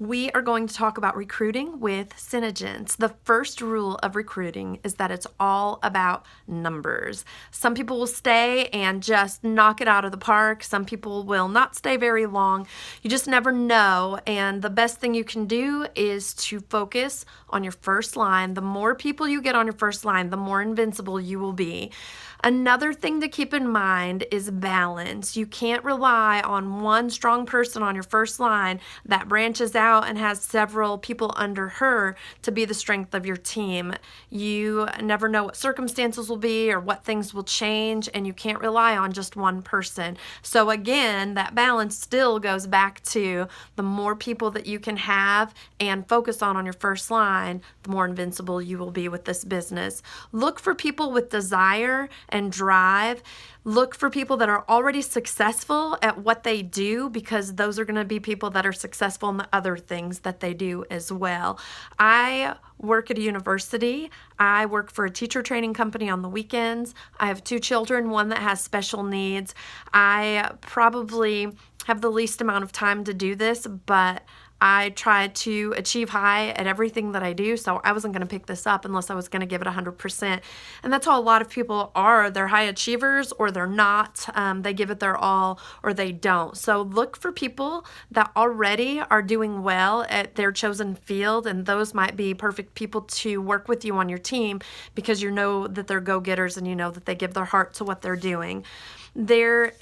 We are going to talk about recruiting with Senegence. The first rule of recruiting is that it's all about numbers. Some people will stay and just knock it out of the park. Some people will not stay very long. You just never know. And the best thing you can do is to focus on your first line. The more people you get on your first line, the more invincible you will be. Another thing to keep in mind is balance. You can't rely on one strong person on your first line that branches out and has several people under her to be the strength of your team. You never know what circumstances will be or what things will change, and you can't rely on just one person. So again, that balance still goes back to the more people that you can have and focus on your first line, the more invincible you will be with this business. Look for people with desire and drive. Look for people that are already successful at what they do, because those are going to be people that are successful in the other things that they do as well. I work at a university. I work for a teacher training company on the weekends. I have 2 children, one that has special needs. I probably have the least amount of time to do this, but I try to achieve high at everything that I do, so I wasn't going to pick this up unless I was going to give it 100%. And that's how a lot of people are. They're high achievers or they're not. They give it their all or they don't. So look for people that already are doing well at their chosen field, and those might be perfect people to work with you on your team because you know that they're go-getters and you know that they give their heart to what they're doing. There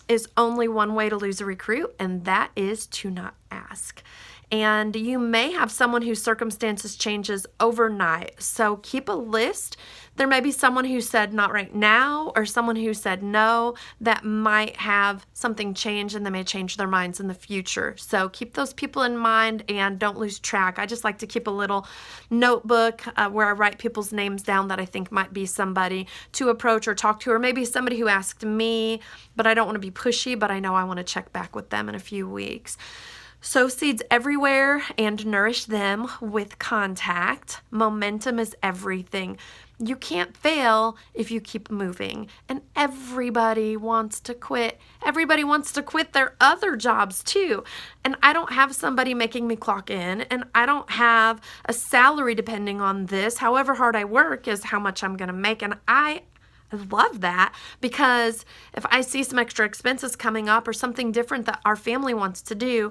is only one way to lose a recruit, and that is to not ask. And you may have someone whose circumstances changes overnight, so keep a list. There may be someone who said not right now, or someone who said no, that might have something change, and they may change their minds in the future. So keep those people in mind and don't lose track. I just like to keep a little notebook where I write people's names down that I think might be somebody to approach or talk to, or maybe somebody who asked me, but I don't want to be pushy, but I know I want to check back with them in a few weeks. Sow seeds everywhere and nourish them with contact. Momentum is everything. You can't fail if you keep moving. And everybody wants to quit. Everybody wants to quit their other jobs too. And I don't have somebody making me clock in, and I don't have a salary depending on this. However hard I work is how much I'm going to make. And I love that, because if I see some extra expenses coming up or something different that our family wants to do,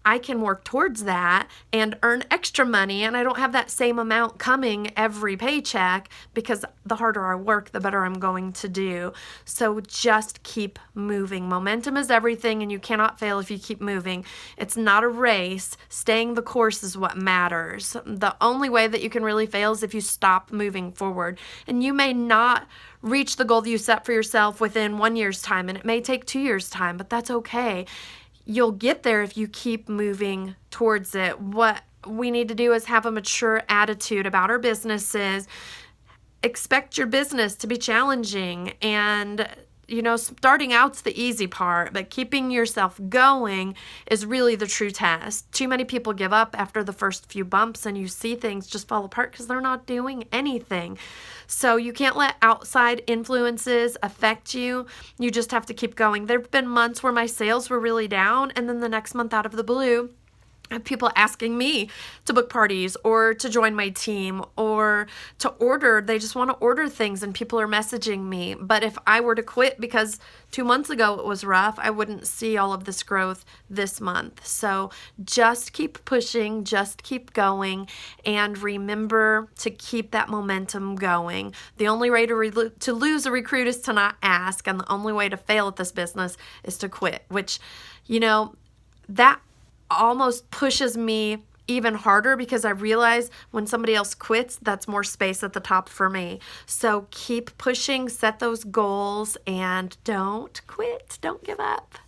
I can work towards that and earn extra money, and I don't have that same amount coming every paycheck, because the harder I work, the better I'm going to do. So just keep moving. Momentum is everything, and you cannot fail if you keep moving. It's not a race. Staying the course is what matters. The only way that you can really fail is if you stop moving forward. And you may not reach the goal that you set for yourself within 1 year's time, and it may take 2 years' time, but that's okay. You'll get there if you keep moving towards it. What we need to do is have a mature attitude about our businesses. Expect your business to be challenging, and starting out's the easy part, but keeping yourself going is really the true test. Too many people give up after the first few bumps, and you see things just fall apart because they're not doing anything. So you can't let outside influences affect you. You just have to keep going. There have been months where my sales were really down, and then the next month, out of the blue, I have people asking me to book parties or to join my team or to order. They just want to order things, and people are messaging me. But if I were to quit because 2 months ago it was rough, I wouldn't see all of this growth this month. So just keep pushing, just keep going, and remember to keep that momentum going. The only way to lose a recruit is to not ask, and the only way to fail at this business is to quit, which, that almost pushes me even harder, because I realize when somebody else quits, that's more space at the top for me. So keep pushing, set those goals, and don't quit. Don't give up.